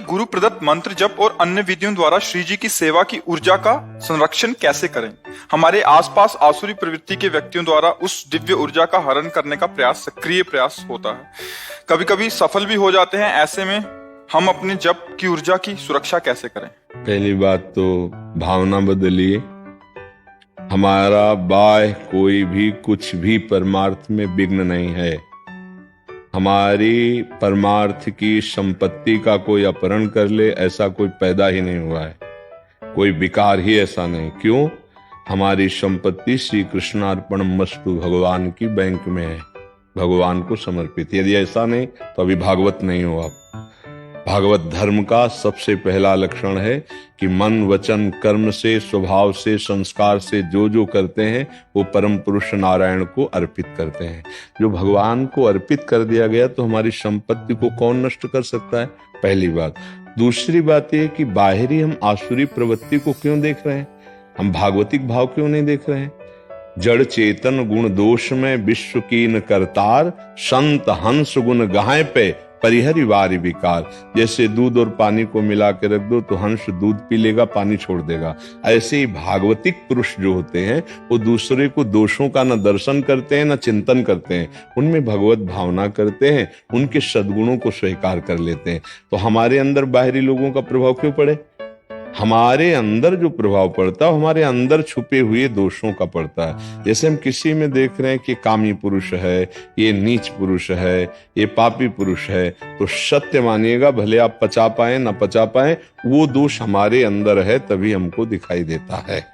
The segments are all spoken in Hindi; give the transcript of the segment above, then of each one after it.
गुरु प्रदत्त मंत्र जप और अन्य विधियों द्वारा श्री जी की सेवा की ऊर्जा का संरक्षण कैसे करें? हमारे आसपास आसुरी प्रवृत्ति के व्यक्तियों द्वारा उस दिव्य ऊर्जा का हरण करने का प्रयास सक्रिय प्रयास होता है। कभी कभी सफल भी हो जाते हैं। ऐसे में हम अपने जप की ऊर्जा की सुरक्षा कैसे करें? पहली बात तो भावना बदलिए। हमारा बाह्य कोई भी कुछ भी परमार्थ में विघ्न नहीं है। हमारी परमार्थ की संपत्ति का कोई अपहरण कर ले, ऐसा कोई पैदा ही नहीं हुआ है। कोई विकार ही ऐसा नहीं। क्यों? हमारी संपत्ति श्री कृष्णार्पण मस्तु भगवान की बैंक में है, भगवान को समर्पित। यदि ऐसा नहीं तो अभी भागवत नहीं हो आप। भागवत धर्म का सबसे पहला लक्षण है कि मन वचन कर्म से, स्वभाव से, संस्कार से जो जो करते हैं वो परम पुरुष नारायण को अर्पित करते हैं। जो भगवान को अर्पित कर दिया गया तो हमारी संपत्ति को कौन नष्ट कर सकता है? पहली बात। दूसरी बात यह कि बाहरी हम आसुरी प्रवृत्ति को क्यों देख रहे हैं? हम भागवतिक भाव क्यों नहीं देख रहे हैं? जड़ चेतन गुण दोष में विश्व कीन करतार, संत हंस गुण गाय पे परिहरि वारि विकार। जैसे दूध और पानी को मिला के रख दो तो हंस दूध पी लेगा, पानी छोड़ देगा। ऐसे ही भागवतिक पुरुष जो होते हैं वो दूसरे को दोषों का न दर्शन करते हैं न चिंतन करते हैं, उनमें भगवत भावना करते हैं, उनके सद्गुणों को स्वीकार कर लेते हैं। तो हमारे अंदर बाहरी लोगों का प्रभाव क्यों पड़े? हमारे अंदर जो प्रभाव पड़ता है हमारे अंदर छुपे हुए दोषों का पड़ता है। जैसे हम किसी में देख रहे हैं कि कामी पुरुष है, ये नीच पुरुष है, ये पापी पुरुष है, तो सत्य मानिएगा, भले आप पचा पाए ना पचा पाए, वो दोष हमारे अंदर है, तभी हमको दिखाई देता है।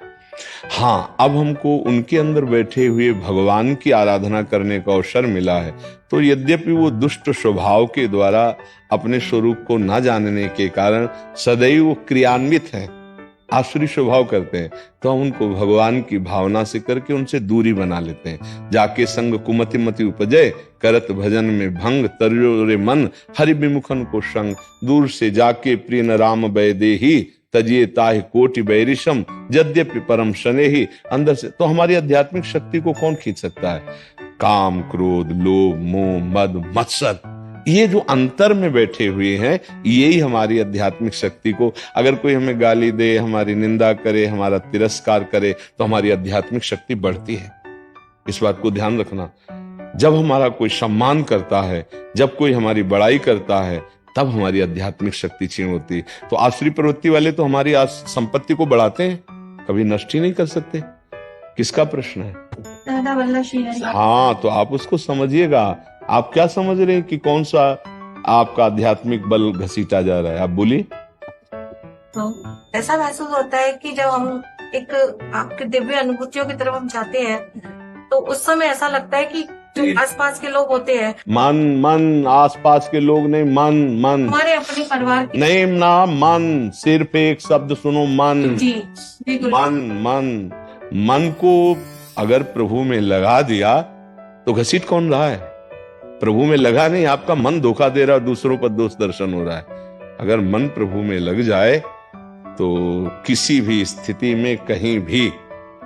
हाँ, अब हमको उनके अंदर बैठे हुए भगवान की आराधना करने का अवसर मिला है, तो यद्यपि वो दुष्ट स्वभाव के द्वारा अपने स्वरूप को न जानने के कारण सदैव वो क्रियान्वित हैं, आसुरी स्वभाव करते हैं, तो हम उनको भगवान की भावना से करके उनसे दूरी बना लेते हैं। जाके संग कुमति मति उपजय, करत भजन में भंग, तर्यो मन हरि विमुखन को संग। दूर से जाके प्रिय न राम वैदेही, तजिए ताहि कोटि बैरिशम, यद्यपि परम शने ही। अंदर से तो हमारी आध्यात्मिक शक्ति को कौन खींच सकता है? काम, क्रोध, लोभ, मोह, मद, मत्सर, ये जो अंतर में बैठे हुए हैं, यही हमारी आध्यात्मिक शक्ति को, अगर कोई हमें गाली दे, हमारी निंदा करे, हमारा तिरस्कार करे, तो हमारी आध्यात्मिक शक्ति बढ़ती है। इस बात को ध्यान रखना। जब हमारा कोई सम्मान करता है, जब कोई हमारी बड़ाई करता है, तब हमारी आध्यात्मिक शक्ति क्षीण होती है। तो आसुरी प्रवृत्ति वाले तो हमारी संपत्ति को बढ़ाते हैं, कभी नष्ट ही नहीं कर सकते। किसका प्रश्न है? हाँ, तो आप उसको समझिएगा। आप क्या समझ रहे हैं कि कौन सा आपका आध्यात्मिक बल घसीटा जा रहा है? आप बोलिए। तो ऐसा महसूस होता है कि जब हम एक आपके दिव्य अनुभूतियों की तरफ हम जाते हैं, तो उस समय ऐसा लगता है कि जो आसपास के लोग होते हैं, मन आसपास के लोग नहीं, मन हमारे अपने परिवार के नहीं ना, मन, सिर्फ एक शब्द सुनो, मन। जी, मन को अगर प्रभु में लगा दिया तो घसीट कौन रहा है? प्रभु में लगा नहीं, आपका मन धोखा दे रहा है, दूसरों पर दोष दर्शन हो रहा है। अगर मन प्रभु में लग जाए तो किसी भी स्थिति में, कहीं भी,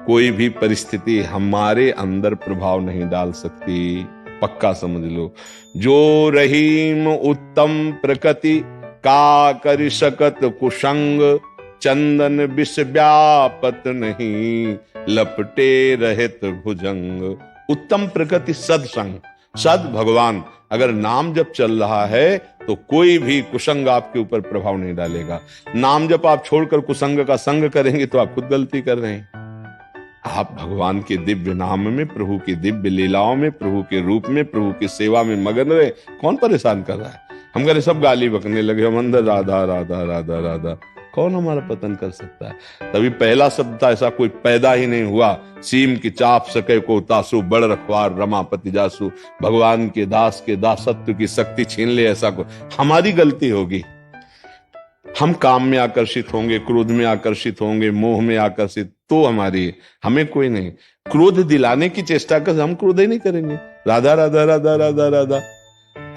कोई भी परिस्थिति हमारे अंदर प्रभाव नहीं डाल सकती। पक्का समझ लो। जो रहीम उत्तम प्रकृति का कर सकत कुसंग, चंदन विष व्यापत नहीं, लपटे रहत भुजंग। उत्तम प्रकृति सत्संग, सद भगवान, अगर नाम जप चल रहा है तो कोई भी कुसंग आपके ऊपर प्रभाव नहीं डालेगा। नाम जप आप छोड़कर कुसंग का संग करेंगे तो आप खुद गलती कर रहे हैं। आप भगवान के दिव्य नाम में, प्रभु की दिव्य लीलाओं में, प्रभु के रूप में, प्रभु की सेवा में मगन रहे। कौन परेशान कर रहा है? हम करे सब गाली बकने लगे, हम अंदर राधा राधा राधा राधा। कौन हमारा पतन कर सकता है? तभी पहला शब्द था, ऐसा कोई पैदा ही नहीं हुआ। सीम की चाप सके को तासु, बड़ रखवार रमापति जासु। भगवान के दास के दासत्व की शक्ति छीन ले, ऐसा को हमारी गलती होगी। हम काम में आकर्षित होंगे, क्रोध में आकर्षित होंगे, मोह में आकर्षित, तो हमें कोई नहीं। क्रोध दिलाने की चेष्टा कर, हम क्रोध ही नहीं करेंगे। राधा राधा राधा राधा राधा,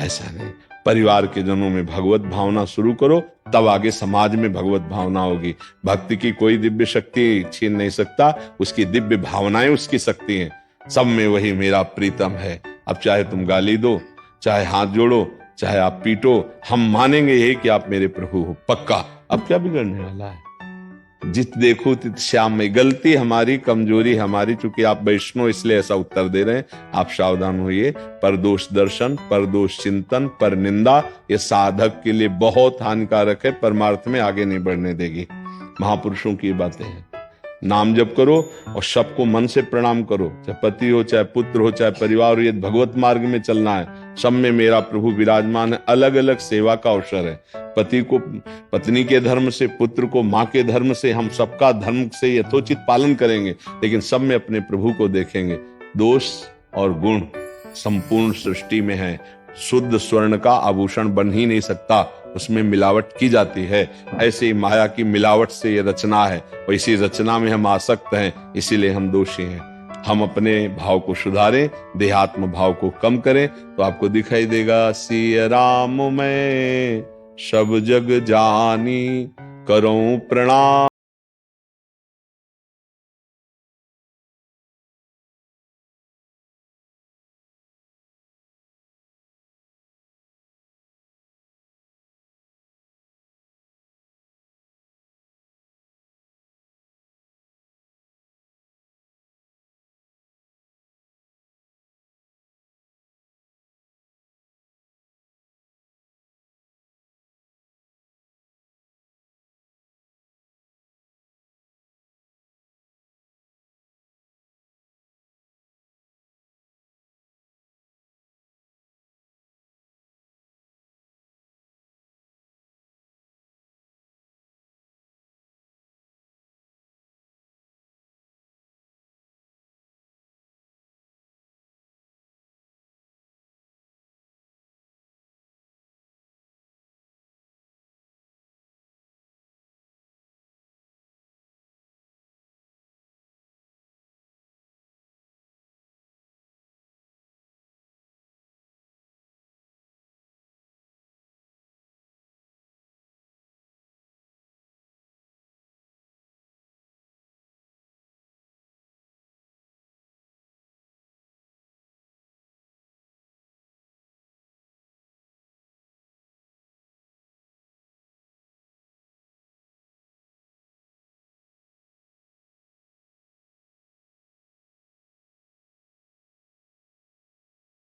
ऐसा नहीं। परिवार के जनों में भगवत भावना शुरू करो, तब आगे समाज में भगवत भावना होगी। भक्ति की कोई दिव्य शक्ति छीन नहीं सकता, उसकी दिव्य भावनाएं उसकी शक्ति हैं। सब में वही मेरा प्रीतम है। अब चाहे तुम गाली दो, चाहे हाथ जोड़ो, चाहे आप पीटो, हम मानेंगे यही कि आप मेरे प्रभु हो, पक्का। अब क्या बिगड़ने वाला है? जित देखो तित श्याम में। गलती हमारी, कमजोरी हमारी, चूंकि आप वैष्णव इसलिए ऐसा उत्तर दे रहे हैं। आप सावधान होइए। परदोष दर्शन, परदोष चिंतन, पर निंदा, ये साधक के लिए बहुत हानिकारक है, परमार्थ में आगे नहीं बढ़ने देगी। महापुरुषों की बातें हैं। नाम जप करो और सबको मन से प्रणाम करो, चाहे पति हो, चाहे पुत्र हो, चाहे परिवार हो। ये भगवत मार्ग में चलना है। सब में मेरा प्रभु विराजमान है। अलग अलग सेवा का अवसर है। पति को पत्नी के धर्म से, पुत्र को माँ के धर्म से, हम सबका धर्म से यथोचित पालन करेंगे, लेकिन सब में अपने प्रभु को देखेंगे। दोष और गुण संपूर्ण सृष्टि में है। शुद्ध स्वर्ण का आभूषण बन ही नहीं सकता, उसमें मिलावट की जाती है। ऐसे ही माया की मिलावट से ये रचना है, वैसी रचना में हम आसक्त हैं, इसीलिए हम दोषी हैं। हम अपने भाव को सुधारें, देहात्म भाव को कम करें, तो आपको दिखाई देगा सिय राम मैं सब जग जानी, करूं प्रणाम।